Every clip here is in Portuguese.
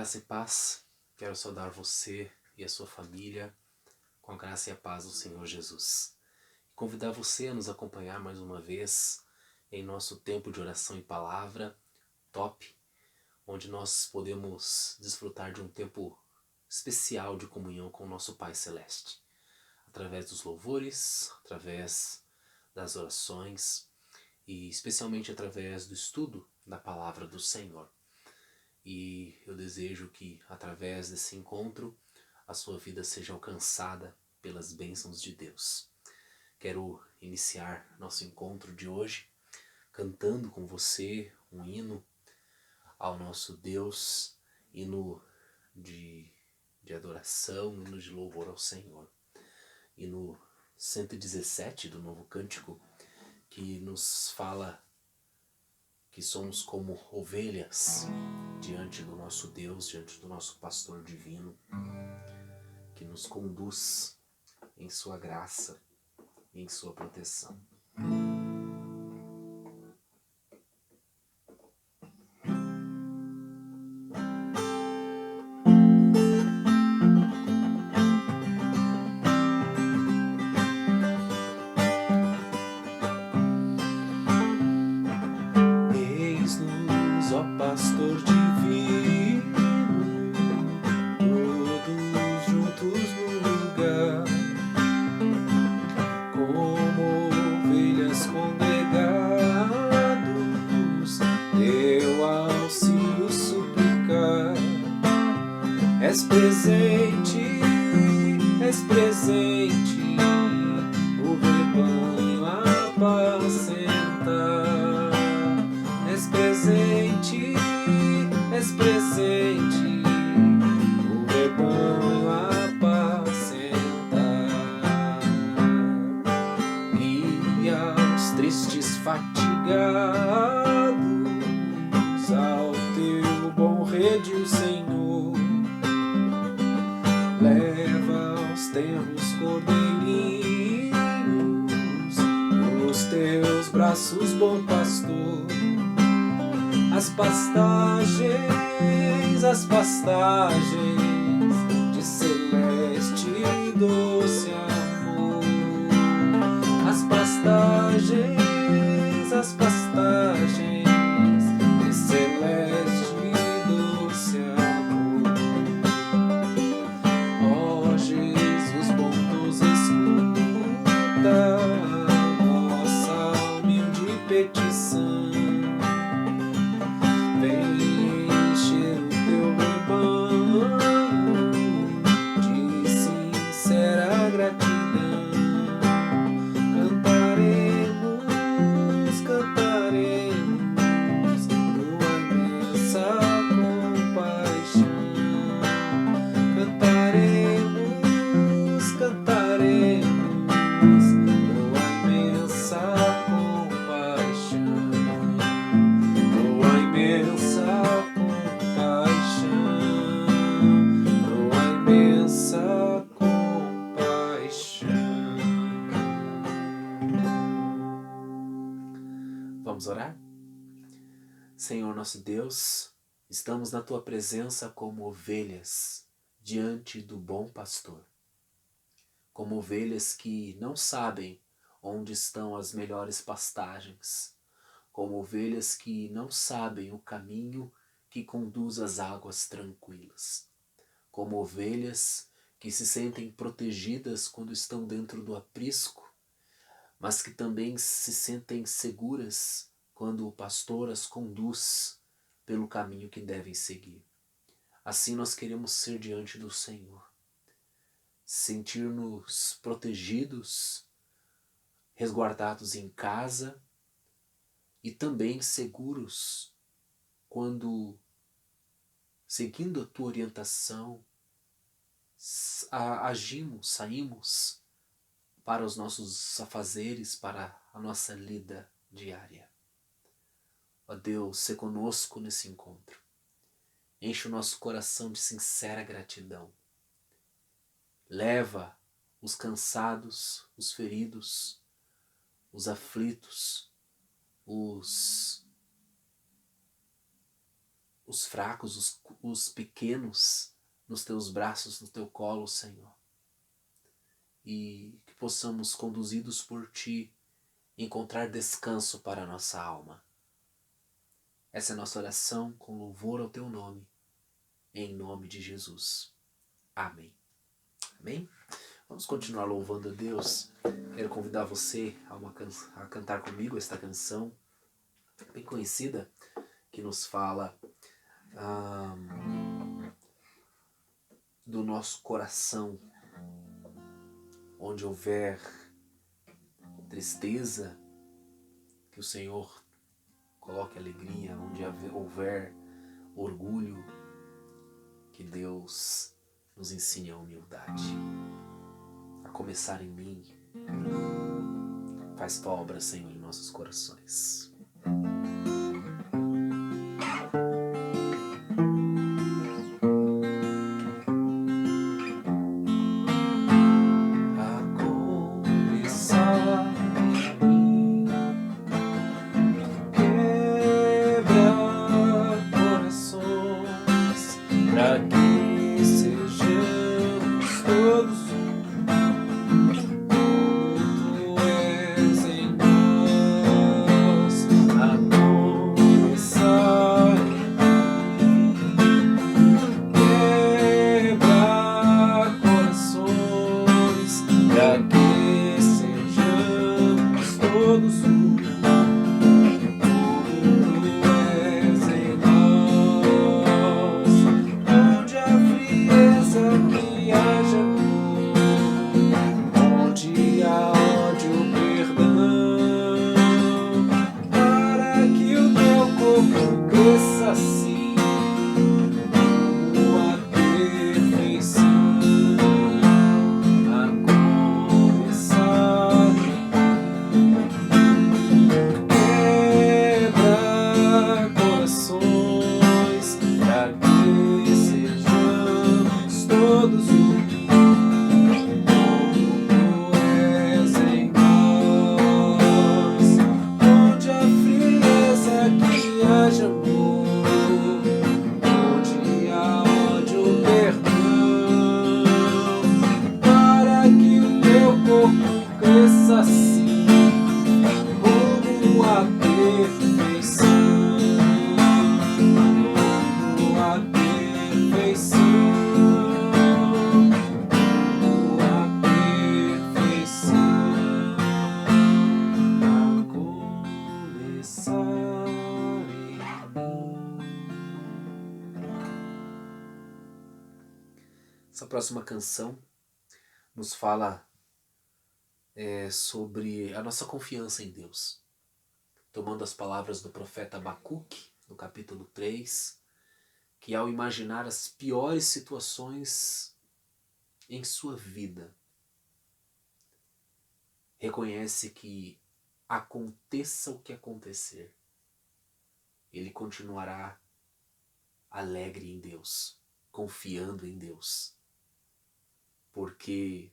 Graça e paz, quero saudar você e a sua família com a graça e a paz do Senhor Jesus. Convidar você a nos acompanhar mais uma vez em nosso tempo de oração e palavra top, onde nós podemos desfrutar de um tempo especial de comunhão com o nosso Pai Celeste, através dos louvores, através das orações e especialmente através do estudo da palavra do Senhor. E eu desejo que, através desse encontro, a sua vida seja alcançada pelas bênçãos de Deus. Quero iniciar nosso encontro de hoje cantando com você um hino ao nosso Deus, hino de adoração, hino de louvor ao Senhor. Hino 117 do Novo Cântico, que nos fala que somos como ovelhas diante do nosso Deus, diante do nosso pastor divino, que nos conduz em sua graça e em sua proteção. Eis-nos, ó pastor divino, todos juntos no lugar, como ovelhas congregados, teu auxílio suplicar. És presente, o rebanho apacentar. És presente, o rebanho apacentar. E aos tristes fatigados, ao teu bom redil, Senhor, leva aos tenros cordeirinhos nos teus braços, bom pastor. As pastagens de celeste e doce amor. As pastagens de celeste e doce amor. Ó Jesus bondoso, escuta nossa humilde petição. Vem encher o teu rebanho de sincera gratidão. Cantaremos tua imensa compaixão. Cantaremos tua imensa compaixão. Tua imensa compaixão. Vamos orar? Senhor nosso Deus, estamos na Tua presença como ovelhas diante do bom pastor. Como ovelhas que não sabem onde estão as melhores pastagens. Como ovelhas que não sabem o caminho que conduz às águas tranquilas. Como ovelhas que se sentem protegidas quando estão dentro do aprisco, mas que também se sentem seguras quando o pastor as conduz pelo caminho que devem seguir. Assim nós queremos ser diante do Senhor. Sentir-nos protegidos, resguardados em casa e também seguros quando, seguindo a Tua orientação, saímos para os nossos afazeres, para a nossa lida diária. Ó Deus, sê conosco nesse encontro. Enche o nosso coração de sincera gratidão. Leva os cansados, os feridos, os aflitos, os os fracos, os pequenos nos teus braços, no teu colo, Senhor. E que possamos, conduzidos por Ti, encontrar descanso para a nossa alma. Essa é a nossa oração com louvor ao Teu nome, em nome de Jesus. Amém. Amém? Vamos continuar louvando a Deus. Quero convidar você a cantar comigo esta canção bem conhecida, que nos fala do nosso coração. Onde houver tristeza, que o Senhor coloque alegria. Onde houver orgulho, que Deus nos ensine a humildade. A começar em mim, faz tua obra, Senhor, em nossos corações. Essa próxima canção nos fala sobre a nossa confiança em Deus. Tomando as palavras do profeta Abacuque, no capítulo 3, que ao imaginar as piores situações em sua vida, reconhece que aconteça o que acontecer, ele continuará alegre em Deus, confiando em Deus. Porque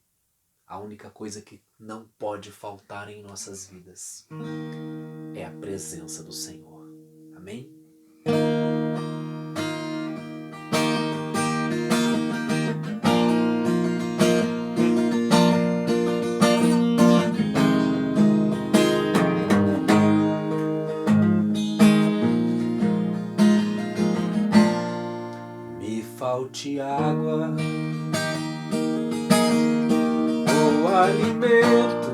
a única coisa que não pode faltar em nossas vidas é a presença do Senhor. Amém? Me falte água ou alimento,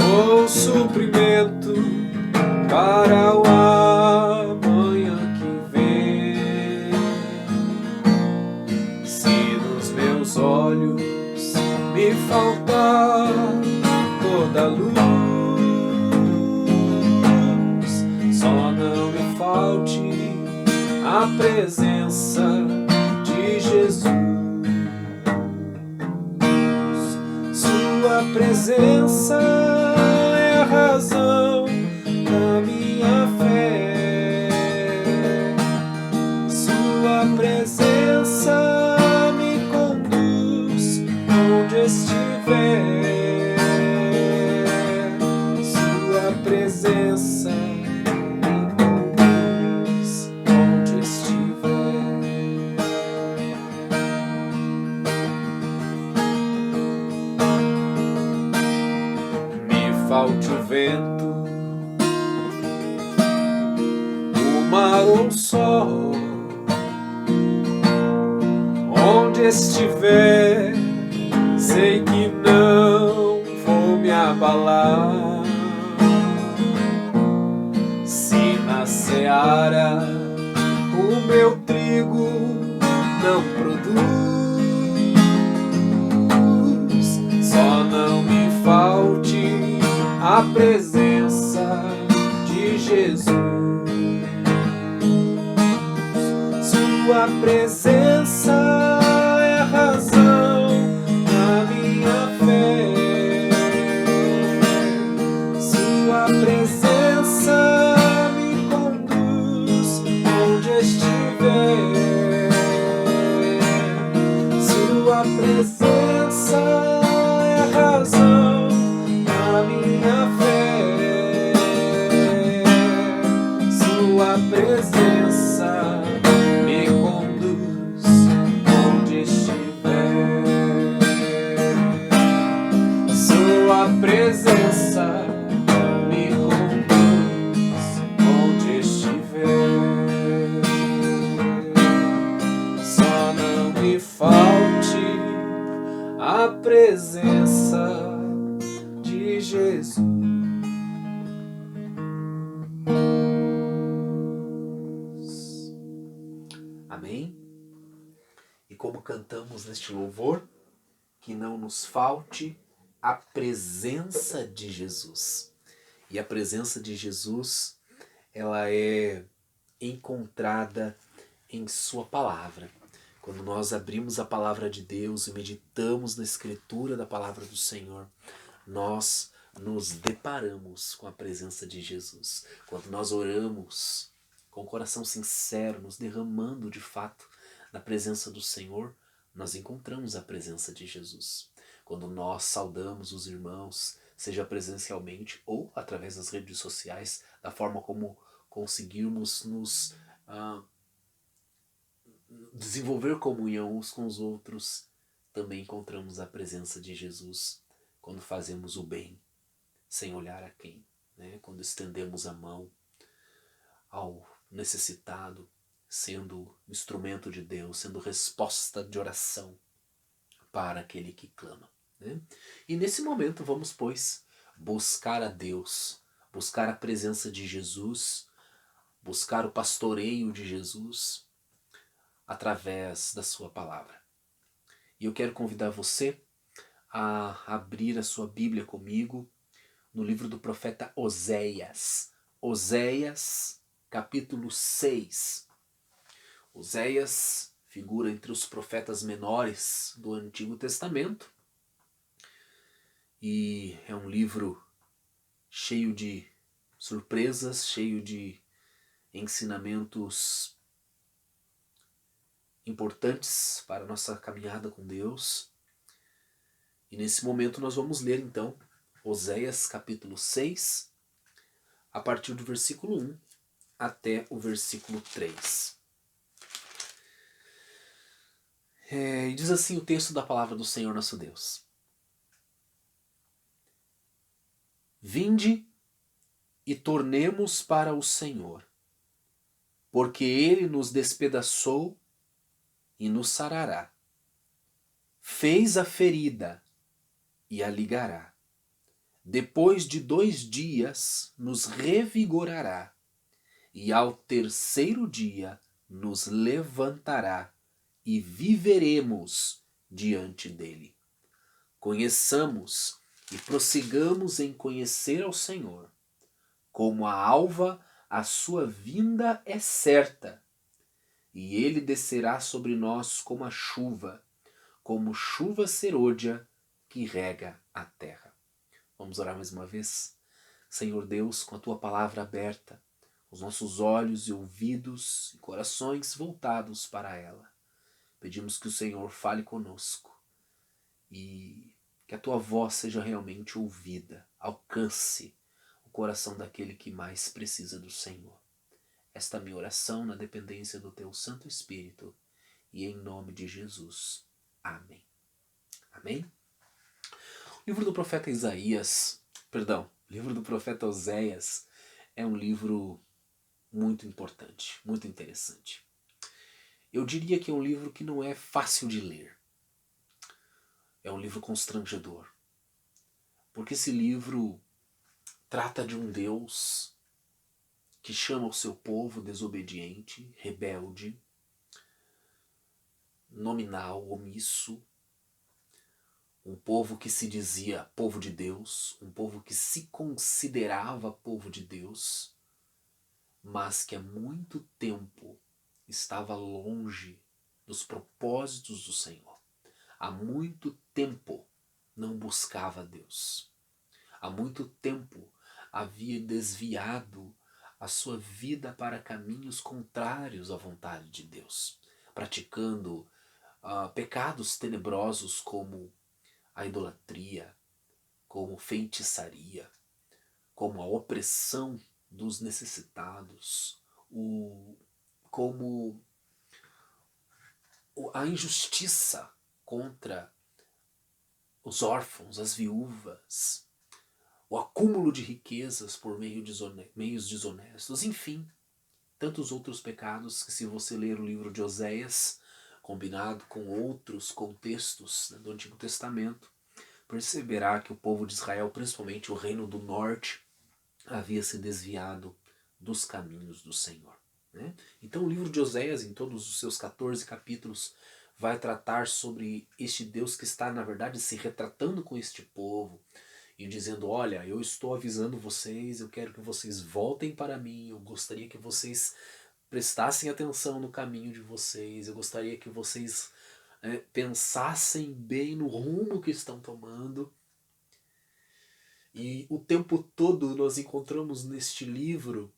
ou suprimento para o amanhã que vem. Se nos meus olhos me faltar toda a luz, só não me falte a presença de Jesus. Sua presença é a razão da minha fé. Sua presença me conduz onde estiver. Sua presença me conduz. falte o vento, o mar ou o sol, onde estiver, sei que não vou me abalar. Se na seara o meu trigo não produz, só não me falte a presença de Jesus. Sua presença é a razão da minha fé. Sua presença me conduz onde estiver. Sua presença é a razão da minha fé. Sua presença me conduz onde estiver. Sua presença me conduz onde estiver. Só não me falte a presença de Jesus. Amém? E como cantamos neste louvor, que não nos falte a presença de Jesus. E a presença de Jesus, ela é encontrada em sua palavra. Quando nós abrimos a palavra de Deus e meditamos na escritura da palavra do Senhor, nós nos deparamos com a presença de Jesus. Quando nós oramos com o coração sincero, nos derramando de fato na presença do Senhor, nós encontramos a presença de Jesus. Quando nós saudamos os irmãos, seja presencialmente ou através das redes sociais, da forma como conseguirmos nos desenvolver comunhão uns com os outros, também encontramos a presença de Jesus quando fazemos o bem, sem olhar a quem, né? Quando estendemos a mão ao necessitado, sendo instrumento de Deus, sendo resposta de oração para aquele que clama, né? E nesse momento vamos, pois, buscar a Deus, buscar a presença de Jesus, buscar o pastoreio de Jesus através da sua palavra. E eu quero convidar você a abrir a sua Bíblia comigo no livro do profeta Oséias. Oséias, capítulo 6. Oséias figura entre os profetas menores do Antigo Testamento e é um livro cheio de surpresas, cheio de ensinamentos importantes para a nossa caminhada com Deus. E nesse momento nós vamos ler então Oséias capítulo 6, a partir do versículo 1 até o versículo 3. E diz assim o texto da palavra do Senhor nosso Deus. Vinde e tornemos para o Senhor, porque Ele nos despedaçou e nos sarará. Fez a ferida e a ligará. Depois de 2 dias nos revigorará, e ao 3º dia nos levantará, e viveremos diante dele. Conheçamos e prossigamos em conhecer ao Senhor. Como a alva, a sua vinda é certa, e ele descerá sobre nós como a chuva, como chuva serôdia que rega a terra. Vamos orar mais uma vez? Senhor Deus, com a tua palavra aberta, os nossos olhos e ouvidos e corações voltados para ela, pedimos que o Senhor fale conosco e que a tua voz seja realmente ouvida, alcance o coração daquele que mais precisa do Senhor. Esta é a minha oração na dependência do teu Santo Espírito e em nome de Jesus. Amém. Amém? O livro do profeta Isaías, O livro do profeta Oséias é um livro muito importante, muito interessante. Eu diria que é um livro que não é fácil de ler. É um livro constrangedor. Porque esse livro trata de um Deus que chama o seu povo desobediente, rebelde, nominal, omisso, um povo que se dizia povo de Deus, um povo que se considerava povo de Deus, mas que há muito tempo estava longe dos propósitos do Senhor. Há muito tempo não buscava Deus. Há muito tempo havia desviado a sua vida para caminhos contrários à vontade de Deus, praticando pecados tenebrosos como a idolatria, como feitiçaria, como a opressão dos necessitados, como a injustiça contra os órfãos, as viúvas, o acúmulo de riquezas por meios desonestos, enfim, tantos outros pecados que, se você ler o livro de Oséias, combinado com outros contextos, né, do Antigo Testamento, perceberá que o povo de Israel, principalmente o reino do norte, havia se desviado dos caminhos do Senhor. Né? Então o livro de Oséias, em todos os seus 14 capítulos, vai tratar sobre este Deus que está, na verdade, se retratando com este povo e dizendo: olha, eu estou avisando vocês, eu quero que vocês voltem para mim, eu gostaria que vocês prestassem atenção no caminho de vocês, eu gostaria que vocês pensassem bem no rumo que estão tomando. E o tempo todo nós encontramos neste livro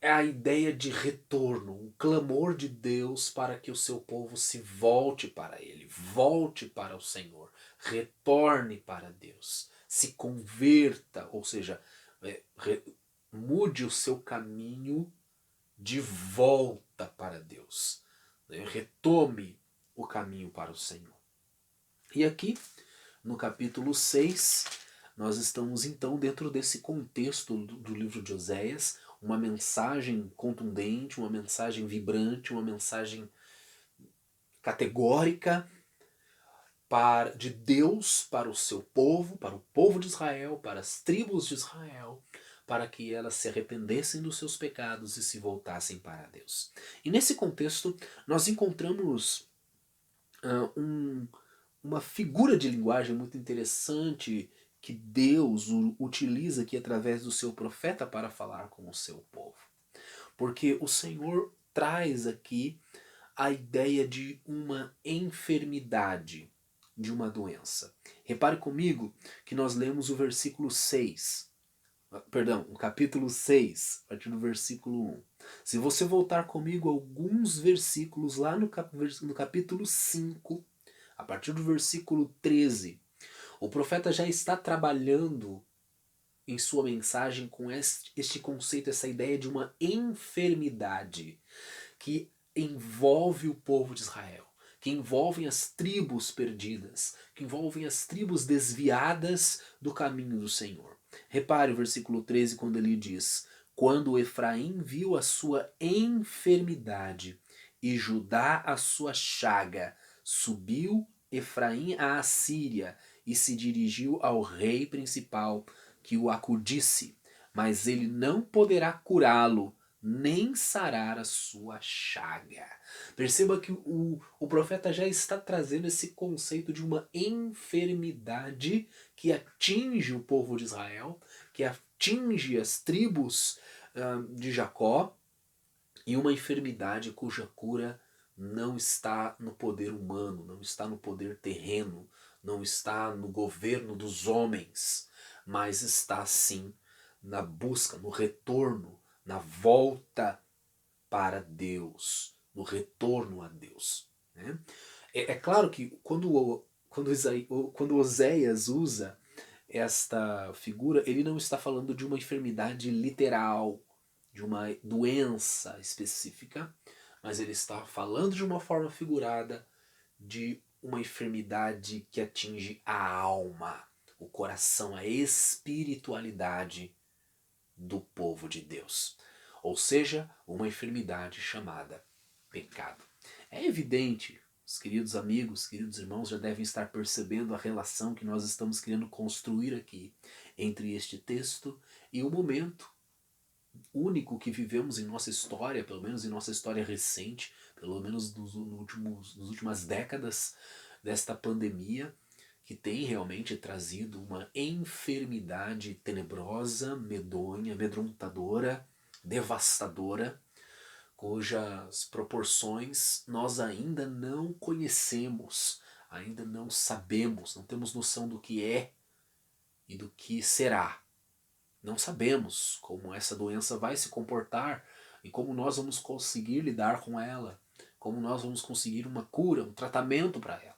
a ideia de retorno, um clamor de Deus para que o seu povo se volte para Ele, volte para o Senhor, retorne para Deus, se converta, ou seja, mude o seu caminho de volta para Deus, né? Retome o caminho para o Senhor. E aqui, no capítulo 6, nós estamos então dentro desse contexto do livro de Oséias, uma mensagem contundente, uma mensagem vibrante, uma mensagem categórica de Deus para o seu povo, para o povo de Israel, para as tribos de Israel, para que elas se arrependessem dos seus pecados e se voltassem para Deus. E nesse contexto, nós encontramos uma figura de linguagem muito interessante que Deus utiliza aqui através do seu profeta para falar com o seu povo. Porque o Senhor traz aqui a ideia de uma enfermidade, de uma doença. Repare comigo que nós lemos o versículo 6. Perdão, o capítulo 6, a partir do versículo 1. Se você voltar comigo alguns versículos lá no capítulo 5, a partir do versículo 13, o profeta já está trabalhando em sua mensagem com este conceito, essa ideia de uma enfermidade que envolve o povo de Israel, que envolvem as tribos perdidas, que envolvem as tribos desviadas do caminho do Senhor. Repare o versículo 13 quando ele diz: quando Efraim viu a sua enfermidade e Judá a sua chaga, subiu Efraim à Assíria e se dirigiu ao rei principal que o acudisse, mas ele não poderá curá-lo, nem sarar a sua chaga. Perceba que o profeta já está trazendo esse conceito de uma enfermidade que atinge o povo de Israel, que atinge as tribos de Jacó, e uma enfermidade cuja cura não está no poder humano, não está no poder terreno, não está no governo dos homens, mas está sim na busca, no retorno, na volta para Deus, no retorno a Deus. Né? É claro que quando Oséias usa esta figura, ele não está falando de uma enfermidade literal, de uma doença específica, mas ele está falando de uma forma figurada de uma enfermidade que atinge a alma, o coração, a espiritualidade do povo de Deus. Ou seja, uma enfermidade chamada pecado. É evidente, os queridos amigos, queridos irmãos já devem estar percebendo a relação que nós estamos querendo construir aqui entre este texto e o momento único que vivemos em nossa história, pelo menos em nossa história recente, pelo menos nas últimas décadas desta pandemia, que tem realmente trazido uma enfermidade tenebrosa, medonha, amedrontadora, devastadora, cujas proporções nós ainda não conhecemos, ainda não sabemos, não temos noção do que é e do que será. Não sabemos como essa doença vai se comportar e como nós vamos conseguir lidar com ela, como nós vamos conseguir uma cura, um tratamento para ela.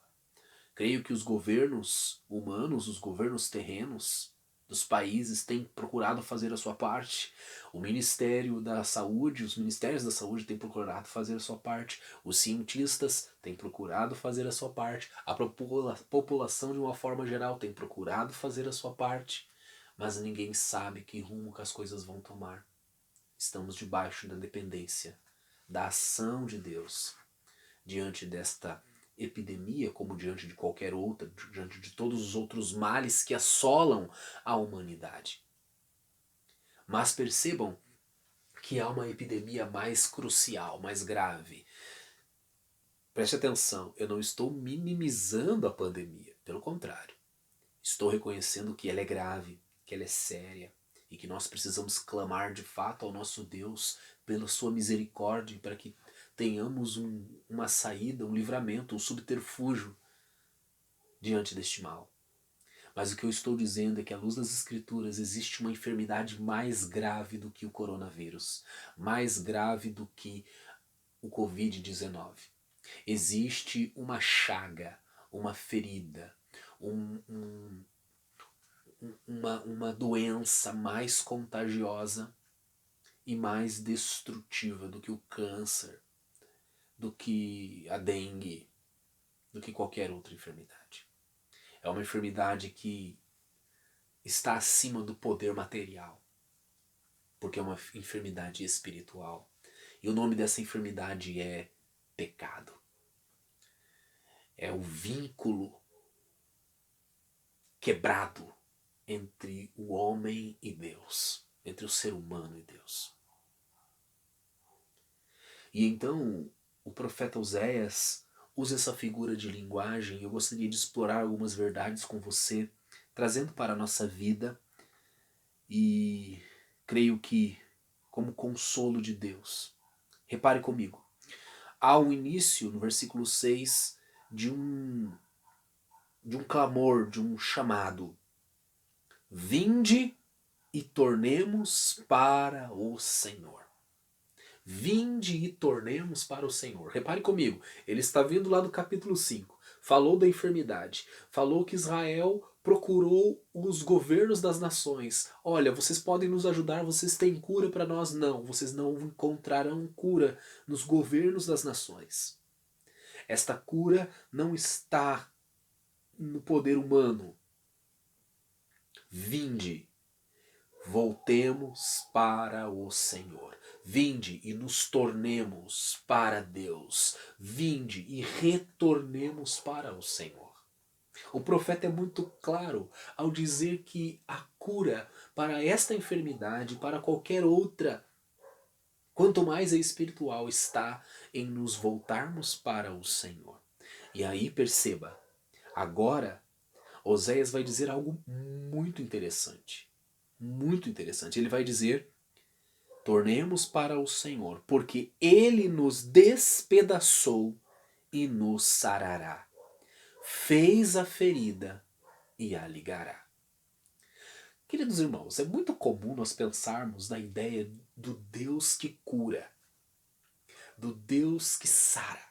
Creio que os governos humanos, os governos terrenos dos países têm procurado fazer a sua parte. O Ministério da Saúde, os Ministérios da Saúde têm procurado fazer a sua parte. Os cientistas têm procurado fazer a sua parte. A população, de uma forma geral, tem procurado fazer a sua parte. Mas ninguém sabe que rumo que as coisas vão tomar. Estamos debaixo da dependência da ação de Deus diante desta epidemia, como diante de qualquer outra, diante de todos os outros males que assolam a humanidade. Mas percebam que há uma epidemia mais crucial, mais grave. Preste atenção, eu não estou minimizando a pandemia, pelo contrário. Estou reconhecendo que ela é grave, que ela é séria e que nós precisamos clamar de fato ao nosso Deus pela sua misericórdia para que tenhamos uma saída, um livramento, um subterfúgio diante deste mal. Mas o que eu estou dizendo é que à luz das Escrituras existe uma enfermidade mais grave do que o coronavírus, mais grave do que o Covid-19. Existe uma chaga, uma ferida, uma doença mais contagiosa e mais destrutiva do que o câncer, do que a dengue, do que qualquer outra enfermidade. É uma enfermidade que está acima do poder material, porque é uma enfermidade espiritual. E o nome dessa enfermidade é pecado. É o vínculo quebrado entre o homem e Deus, entre o ser humano e Deus. E então o profeta Oséias usa essa figura de linguagem. Eu gostaria de explorar algumas verdades com você, trazendo para a nossa vida, e creio que como consolo de Deus. Repare comigo, há um início no versículo 6 de um clamor, de um chamado. Vinde e tornemos para o Senhor. Vinde e tornemos para o Senhor. Repare comigo, ele está vindo lá do capítulo 5. Falou da enfermidade. Falou que Israel procurou os governos das nações. Olha, vocês podem nos ajudar, vocês têm cura para nós? Não, vocês não encontrarão cura nos governos das nações. Esta cura não está no poder humano. Vinde, voltemos para o Senhor. Vinde e nos tornemos para Deus. Vinde e retornemos para o Senhor. O profeta é muito claro ao dizer que a cura para esta enfermidade, para qualquer outra, quanto mais a espiritual, está em nos voltarmos para o Senhor. E aí perceba, agora Oséias vai dizer algo muito interessante. Muito interessante. Ele vai dizer: tornemos para o Senhor, porque Ele nos despedaçou e nos sarará. Fez a ferida e a ligará. Queridos irmãos, é muito comum nós pensarmos na ideia do Deus que cura, do Deus que sara.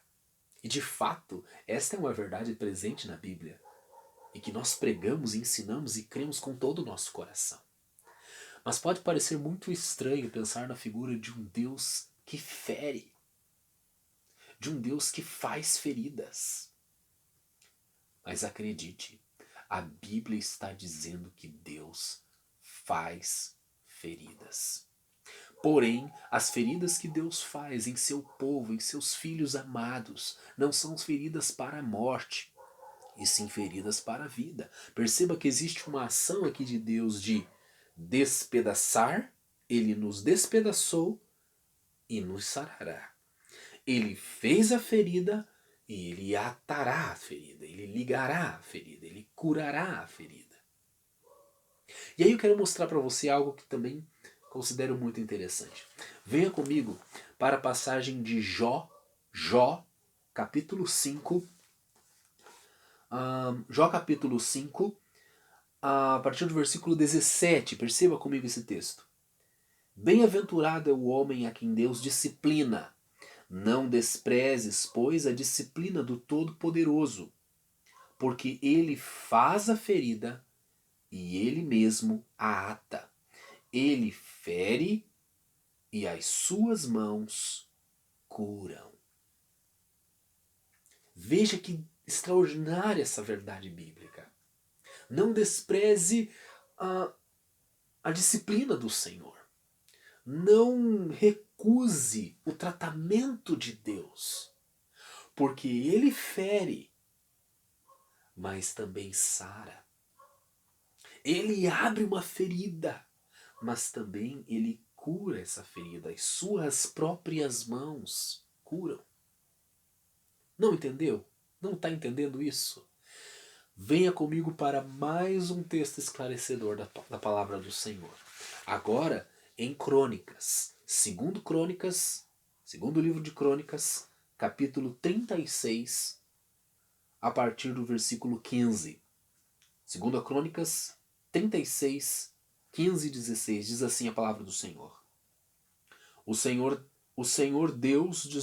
E de fato, esta é uma verdade presente na Bíblia e que nós pregamos, ensinamos e cremos com todo o nosso coração. Mas pode parecer muito estranho pensar na figura de um Deus que fere, de um Deus que faz feridas. Mas acredite, A Bíblia está dizendo que Deus faz feridas. Porém, as feridas que Deus faz em seu povo, em seus filhos amados, não são feridas para a morte, e sim feridas para a vida. Perceba que existe uma ação aqui de Deus de despedaçar, ele nos despedaçou e nos sarará. Ele fez a ferida e ele atará a ferida, ele ligará a ferida, ele curará a ferida. E aí eu quero mostrar para você algo que também considero muito interessante. Venha comigo para a passagem de Jó, capítulo 5. Jó capítulo 5, a partir do versículo 17. Perceba comigo esse texto. Bem-aventurado é o homem a quem Deus disciplina. Não desprezes, pois, a disciplina do Todo-Poderoso, porque ele faz a ferida e ele mesmo a ata. Ele fere e as suas mãos curam. Veja que extraordinária essa verdade bíblica. Não despreze a disciplina do Senhor. Não recuse o tratamento de Deus. Porque ele fere, mas também sara. Ele abre uma ferida, mas também ele cura essa ferida. As suas próprias mãos curam. Não entendeu? Não está entendendo isso? Venha comigo para mais um texto esclarecedor da palavra do Senhor. Agora, em Crônicas. Segundo livro de Crônicas, capítulo 36, a partir do versículo 15. Segundo a Crônicas 36, 15 e 16, diz assim a palavra do Senhor. O Senhor Deus de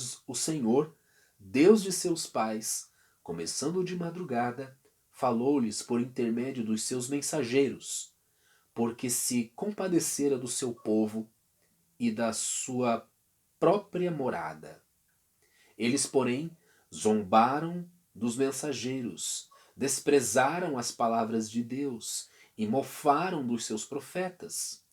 seus pais, começando de madrugada, falou-lhes por intermédio dos seus mensageiros, porque se compadecera do seu povo e da sua própria morada. Eles, porém, zombaram dos mensageiros, desprezaram as palavras de Deus e mofaram dos seus profetas,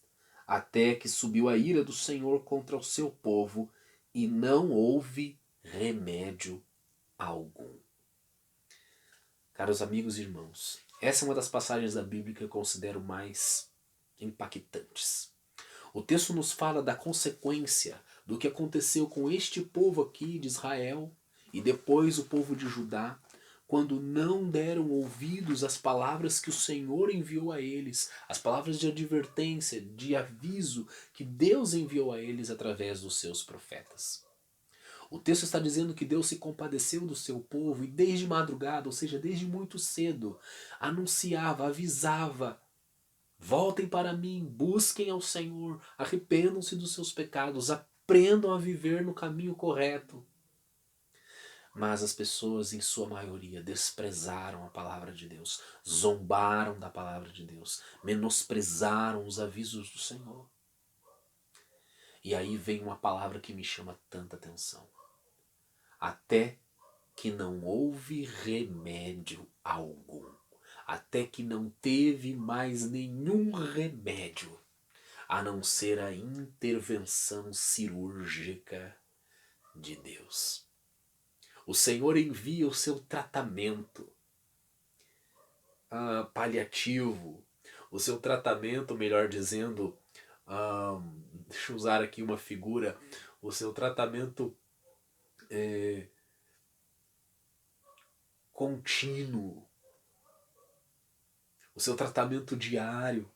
até que subiu a ira do Senhor contra o seu povo e não houve remédio algum. Caros amigos e irmãos, essa é uma das passagens da Bíblia que eu considero mais impactantes. O texto nos fala da consequência do que aconteceu com este povo aqui de Israel e depois o povo de Judá, quando não deram ouvidos às palavras que o Senhor enviou a eles, as palavras de advertência, de aviso que Deus enviou a eles através dos seus profetas. O texto está dizendo que Deus se compadeceu do seu povo e desde madrugada, ou seja, desde muito cedo, anunciava, avisava: voltem para mim, busquem ao Senhor, arrependam-se dos seus pecados, aprendam a viver no caminho correto. Mas as pessoas, em sua maioria, desprezaram a palavra de Deus, zombaram da palavra de Deus, menosprezaram os avisos do Senhor. E aí vem uma palavra que me chama tanta atenção. Até que não houve remédio algum. Até que não teve mais nenhum remédio, a não ser a intervenção cirúrgica de Deus. O Senhor envia o seu tratamento paliativo, o seu tratamento, melhor dizendo, deixa eu usar aqui uma figura, o seu tratamento contínuo, o seu tratamento diário.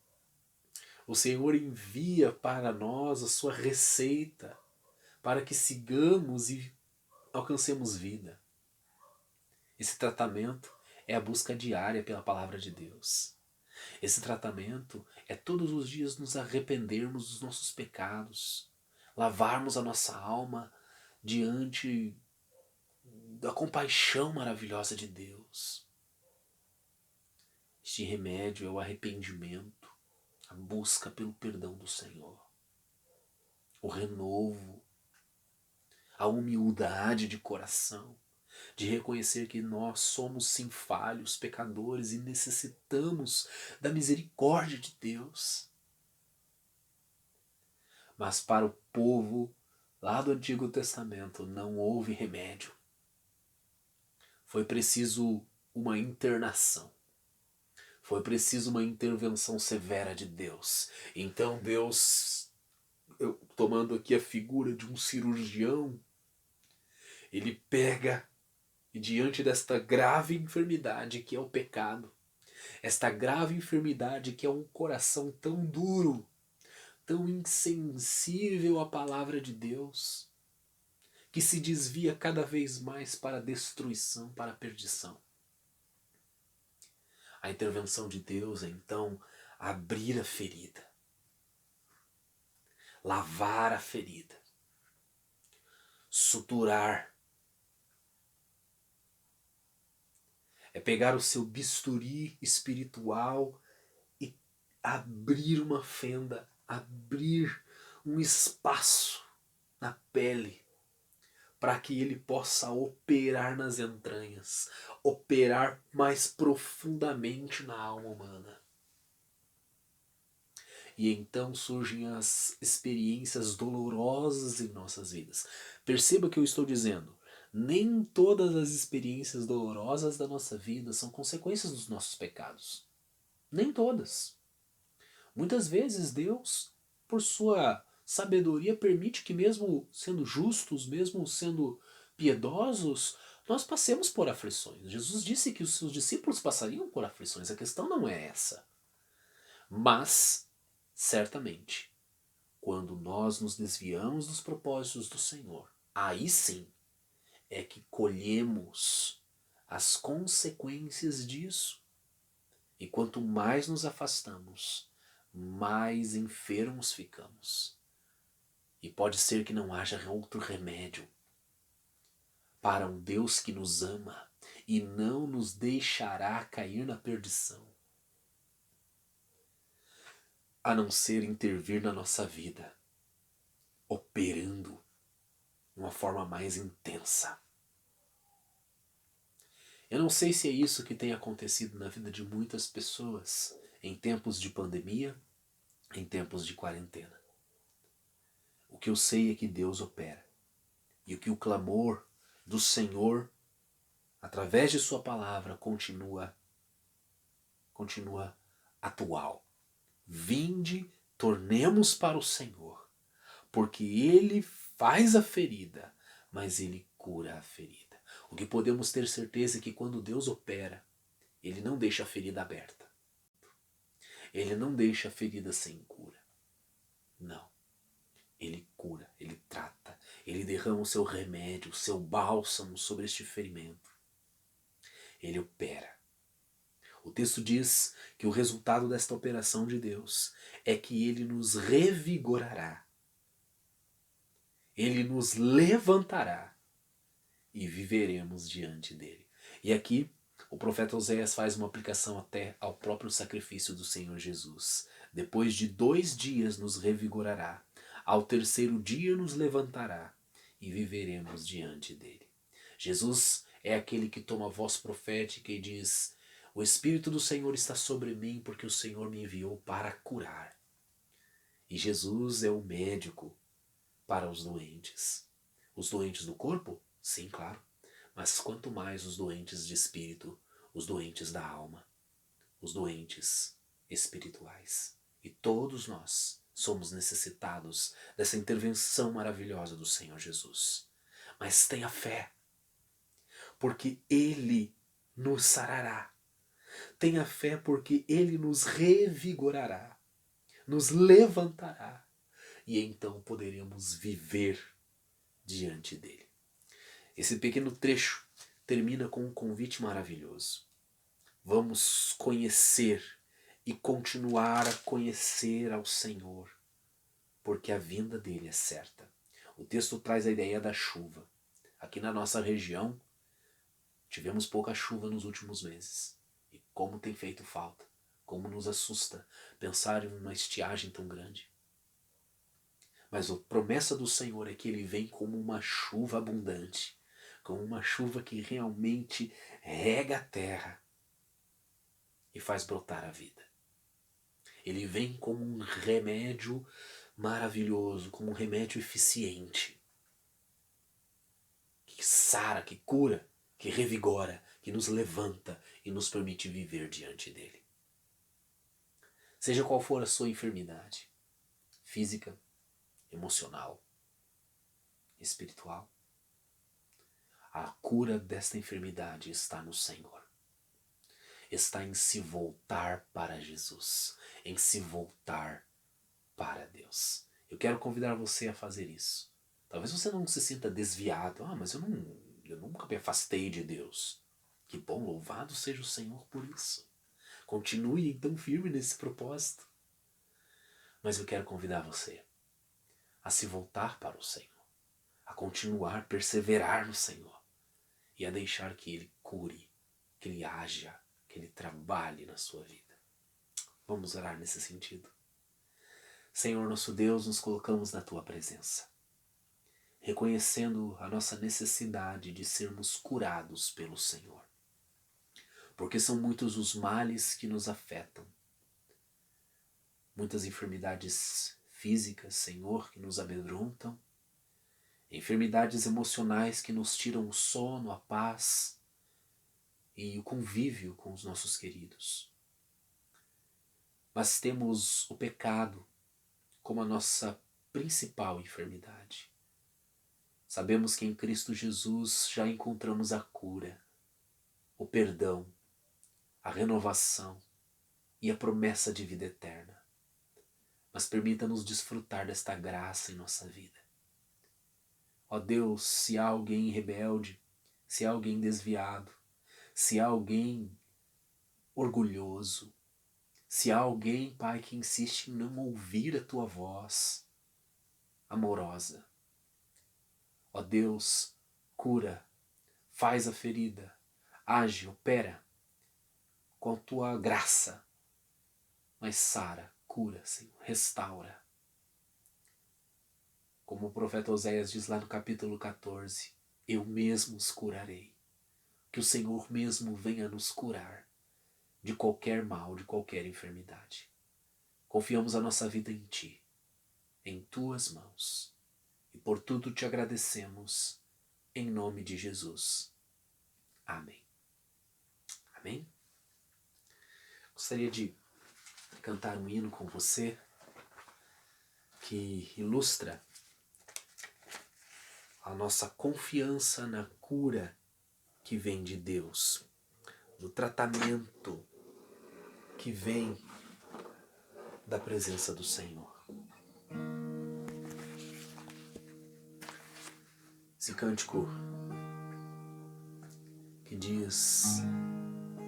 O Senhor envia para nós a sua receita para que sigamos e alcancemos vida. Esse tratamento é a busca diária pela palavra de Deus. Esse tratamento é todos os dias nos arrependermos dos nossos pecados, lavarmos a nossa alma diante da compaixão maravilhosa de Deus. Este remédio é o arrependimento, a busca pelo perdão do Senhor, o renovo, a humildade de coração, de reconhecer que nós somos sim falhos, pecadores e necessitamos da misericórdia de Deus. Mas para o povo lá do Antigo Testamento não houve remédio. Foi preciso uma internação. Foi preciso uma intervenção severa de Deus. Então Deus, tomando aqui a figura de um cirurgião, ele pega e diante desta grave enfermidade que é o pecado, esta grave enfermidade que é um coração tão duro, tão insensível à palavra de Deus, que se desvia cada vez mais para a destruição, para a perdição. A intervenção de Deus é então abrir a ferida, lavar a ferida, suturar. É pegar o seu bisturi espiritual e abrir uma fenda, abrir um espaço na pele, para que ele possa operar nas entranhas, operar mais profundamente na alma humana. E então surgem as experiências dolorosas em nossas vidas. Perceba o que eu estou dizendo. Nem todas as experiências dolorosas da nossa vida são consequências dos nossos pecados. Nem todas. Muitas vezes Deus, por sua sabedoria, permite que mesmo sendo justos, mesmo sendo piedosos, nós passemos por aflições. Jesus disse que os seus discípulos passariam por aflições. A questão não é essa. Mas, certamente, quando nós nos desviamos dos propósitos do Senhor, aí sim é que colhemos as consequências disso. E quanto mais nos afastamos, mais enfermos ficamos. E pode ser que não haja outro remédio para um Deus que nos ama e não nos deixará cair na perdição, a não ser intervir na nossa vida, operando de uma forma mais intensa. Eu não sei se é isso que tem acontecido na vida de muitas pessoas em tempos de pandemia, em tempos de quarentena. O que eu sei é que Deus opera. E que o clamor do Senhor, através de sua palavra, continua atual. Vinde, tornemos para o Senhor, porque Ele faz a ferida, mas Ele cura a ferida. O que podemos ter certeza é que quando Deus opera, Ele não deixa a ferida aberta. Ele não deixa a ferida sem cura. Não. Ele cura, Ele trata, Ele derrama o seu remédio, o seu bálsamo sobre este ferimento. Ele opera. O texto diz que o resultado desta operação de Deus é que Ele nos revigorará. Ele nos levantará e viveremos diante dele. E aqui o profeta Oséias faz uma aplicação até ao próprio sacrifício do Senhor Jesus. Depois de 2 dias nos revigorará, ao 3º dia nos levantará e viveremos diante dele. Jesus é aquele que toma a voz profética e diz: o Espírito do Senhor está sobre mim porque o Senhor me enviou para curar. E Jesus é o médico para os doentes. Os doentes do corpo? Sim, claro. Mas quanto mais os doentes de espírito, os doentes da alma, os doentes espirituais. E todos nós somos necessitados dessa intervenção maravilhosa do Senhor Jesus. Mas tenha fé, porque Ele nos sarará. Tenha fé porque Ele nos revigorará, nos levantará. E então poderemos viver diante dele. Esse pequeno trecho termina com um convite maravilhoso. Vamos conhecer e continuar a conhecer ao Senhor, porque a vinda dele é certa. O texto traz a ideia da chuva. Aqui na nossa região, tivemos pouca chuva nos últimos meses. E como tem feito falta, como nos assusta pensar em uma estiagem tão grande. Mas a promessa do Senhor é que Ele vem como uma chuva abundante, como uma chuva que realmente rega a terra e faz brotar a vida. Ele vem como um remédio maravilhoso, como um remédio eficiente, que sara, que cura, que revigora, que nos levanta e nos permite viver diante dele. Seja qual for a sua enfermidade, física, emocional, espiritual, a cura desta enfermidade está no Senhor. Está em se voltar para Jesus, em se voltar para Deus. Eu quero convidar você a fazer isso. Talvez você não se sinta desviado. Mas eu nunca me afastei de Deus. Que bom, louvado seja o Senhor por isso. Continue então firme nesse propósito. Mas eu quero convidar você a se voltar para o Senhor, a continuar, perseverar no Senhor e a deixar que Ele cure, que Ele haja, que Ele trabalhe na sua vida. Vamos orar nesse sentido. Senhor nosso Deus, nos colocamos na Tua presença, reconhecendo a nossa necessidade de sermos curados pelo Senhor. Porque são muitos os males que nos afetam, muitas enfermidades físicas, Senhor, que nos amedrontam, enfermidades emocionais que nos tiram o sono, a paz e o convívio com os nossos queridos. Mas temos o pecado como a nossa principal enfermidade. Sabemos que em Cristo Jesus já encontramos a cura, o perdão, a renovação e a promessa de vida eterna. Mas permita-nos desfrutar desta graça em nossa vida. Ó Deus, se há alguém rebelde, se há alguém desviado, se há alguém orgulhoso, se há alguém, Pai, que insiste em não ouvir a Tua voz amorosa, ó Deus, cura, faz a ferida, age, opera com a Tua graça, mas sara, cura, Senhor, restaura. Como o profeta Oséias diz lá no capítulo 14, eu mesmo os curarei. Que o Senhor mesmo venha nos curar de qualquer mal, de qualquer enfermidade. Confiamos a nossa vida em Ti, em Tuas mãos. E por tudo Te agradecemos, em nome de Jesus. Amém. Amém? Gostaria de cantar um hino com você que ilustra a nossa confiança na cura que vem de Deus, no tratamento que vem da presença do Senhor. Esse cântico que diz: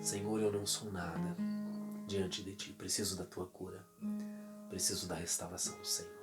Senhor, eu não sou nada diante de Ti, preciso da Tua cura, preciso da restauração do Senhor.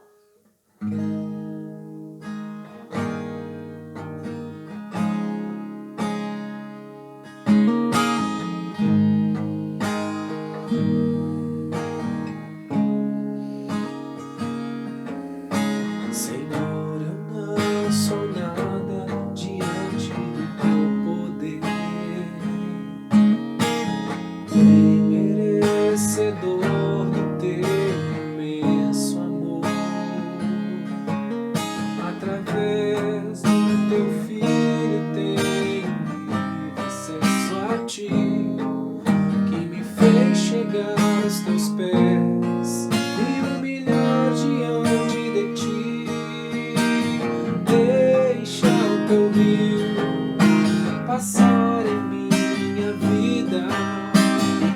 Passar em minha vida,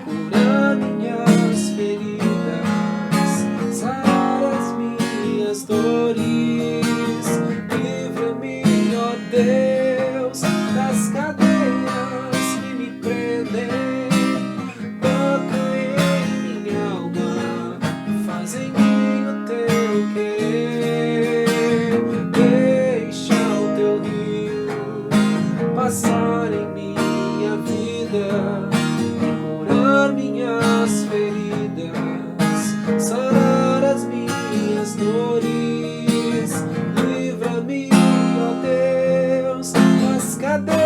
curar minhas feridas, sarar as minhas dores. Livra-me, ó Deus, das cadeias que me prendem. Toca em minha alma, faz em mim o Teu querer. Deixa o Teu rio passar em minha vida, curar minhas feridas, sarar as minhas dores. Livra-me, ó Deus, das cadeias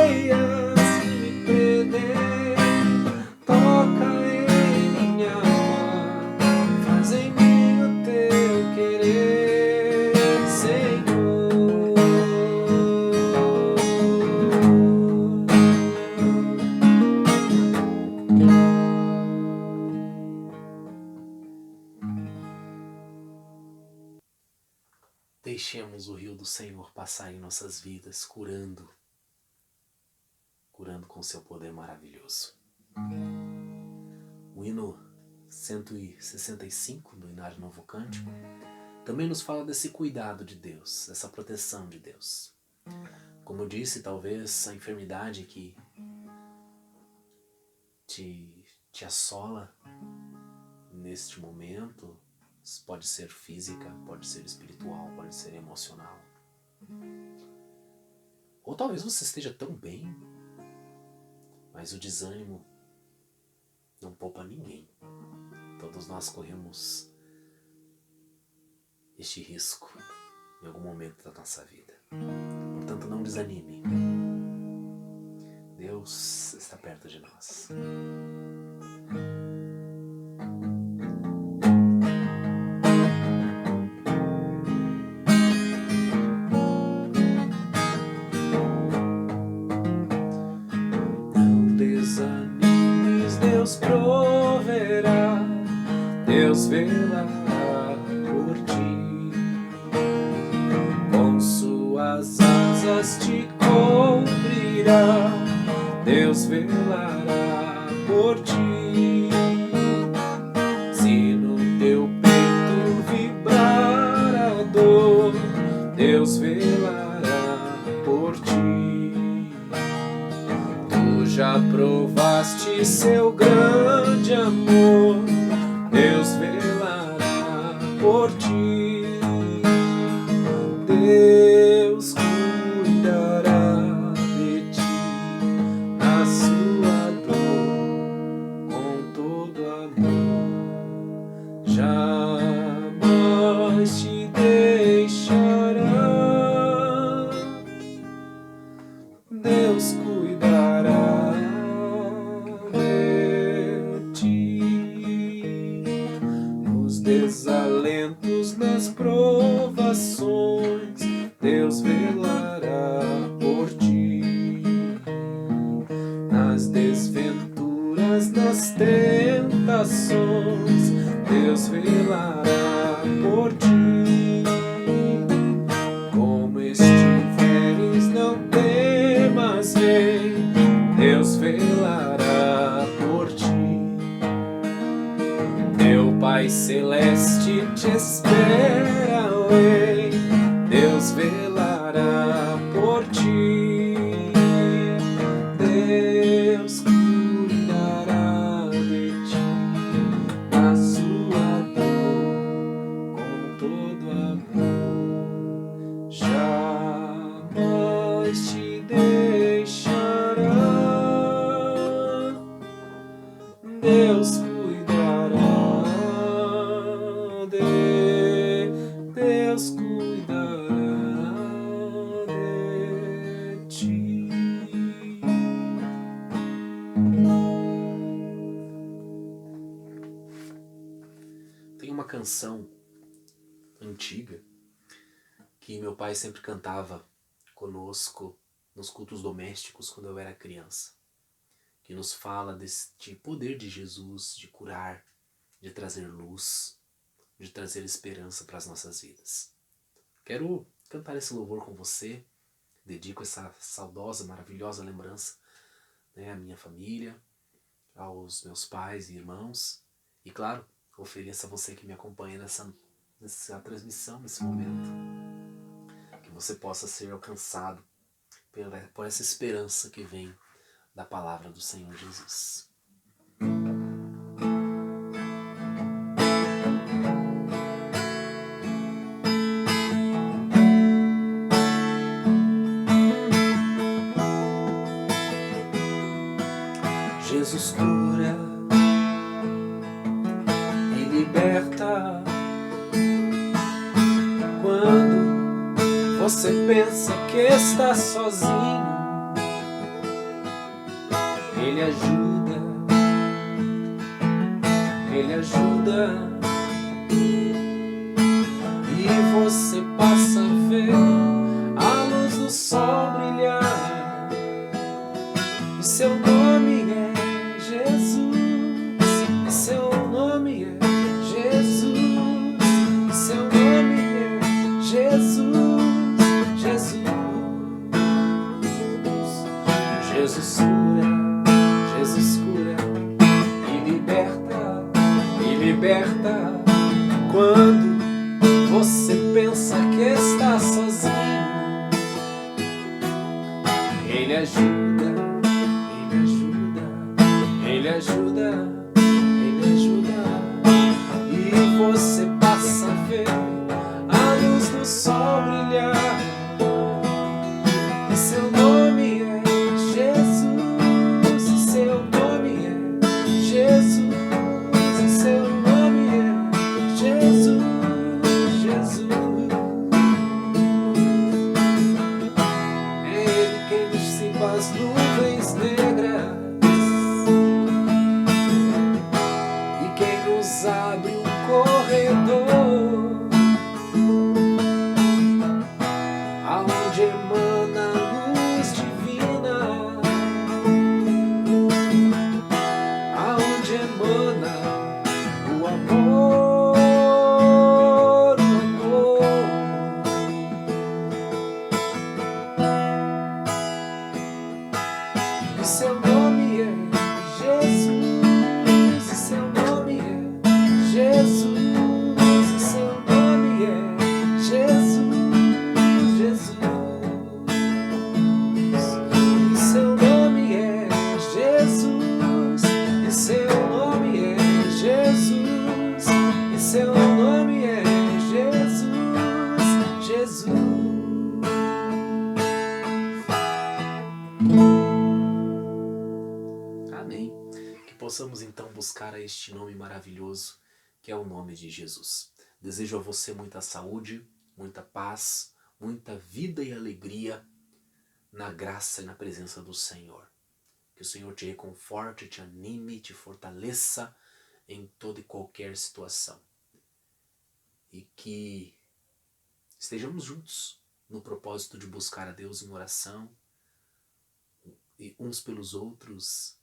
deixemos o rio do Senhor passar em nossas vidas, curando com seu poder maravilhoso. O hino 165 do Inário Novo Cântico também nos fala desse cuidado de Deus, dessa proteção de Deus. Como eu disse, talvez a enfermidade que te assola neste momento pode ser física, pode ser espiritual, pode ser emocional. Ou talvez você esteja tão bem, mas o desânimo não poupa ninguém. Todos nós corremos este risco em algum momento da nossa vida. Portanto, não desanime. Deus está perto de nós. Não desanimes, Deus proverá, Deus velará por ti. Com suas asas te cobrirá, Deus velará por ti. Se no teu peito vibrar a dor, Deus velará por ti. Tu já provaste seu grande amor, Deus velará por ti. Deus cuidará de ti na sua dor, com todo amor. Jamais te deixará. Deus cuidará de ti. Nos desalentos, nas provações, Deus velará por ti. Nas desventuras, nas tentações, Deus velará por ti. Como estiveres, não temas, rei, Deus velará por ti. Teu Pai Celeste te espera, rei, Deus velará por ti. Deus cuidará de ti na sua dor, com todo amor. Jamais te deixará. Deus cuidará Deus cuidará de ti. Tem uma canção antiga que meu pai sempre cantava conosco nos cultos domésticos quando eu era criança, que nos fala deste poder de Jesus de curar, de trazer luz, de trazer esperança para as nossas vidas. Quero cantar esse louvor com você, dedico essa saudosa, maravilhosa lembrança, à minha família, aos meus pais e irmãos, e claro, ofereço a você que me acompanha nessa transmissão, nesse momento, que você possa ser alcançado por essa esperança que vem da palavra do Senhor Jesus. Jesus cura e liberta. Quando você pensa que está sozinho, Ele ajuda, Ele ajuda. E você passa a ver a luz do sol brilhar, e seu nome é Jesus, e seu nome é Jesus, e seu nome é Jesus. liberta quando você pensa que está sozinho. Ele ajuda, Ele ajuda, Ele ajuda, Ele ajuda. E você passa a ver a luz do sol brilhar. E seu nome é Jesus, e seu nome é Jesus, e seu nome é Jesus, Jesus. É Ele quem dissipa as nuvens negras e quem nos abre um corredor aonde emana luz divina, aonde emana o amor, o amor. E seu nome é Jesus, e seu nome é Jesus, e seu nome é Jesus, Jesus. E seu nome é Jesus, e seu nome é Jesus, e seu nome é Jesus, Jesus. Amém. Que possamos então buscar a este nome maravilhoso, que é o nome de Jesus. Desejo a você muita saúde, muita paz, muita vida e alegria na graça e na presença do Senhor. Que o Senhor te reconforte, te anime, te fortaleça em toda e qualquer situação. E que estejamos juntos no propósito de buscar a Deus em oração, e uns pelos outros,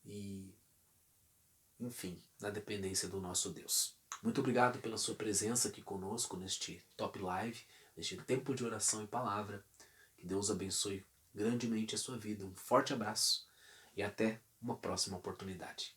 e, enfim, na dependência do nosso Deus. Muito obrigado pela sua presença aqui conosco neste Top Live, neste tempo de oração e palavra. Que Deus abençoe grandemente a sua vida. Um forte abraço e até uma próxima oportunidade.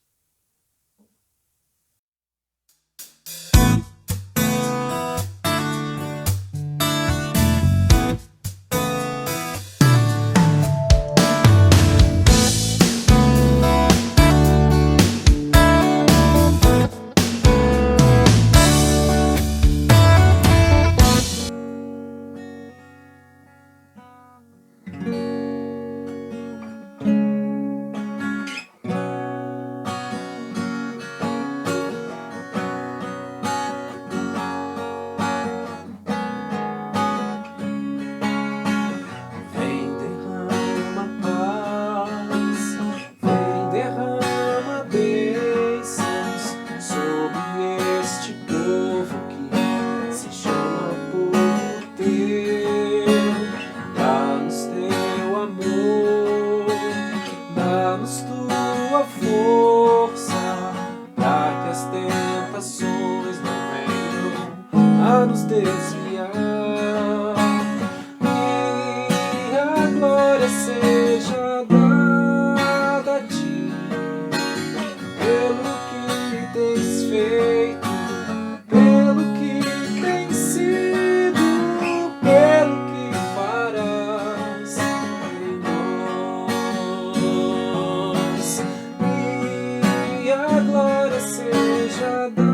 Vem, derrama paz, vem, derrama bênçãos sobre este povo que se chama povo teu. Dá-nos teu amor, dá-nos tua força, para que as tentações não venham a nos desviar. E a glória seja dada a ti, pelo que tens feito, pelo que tens sido, pelo que farás em nós. E a glória seja dada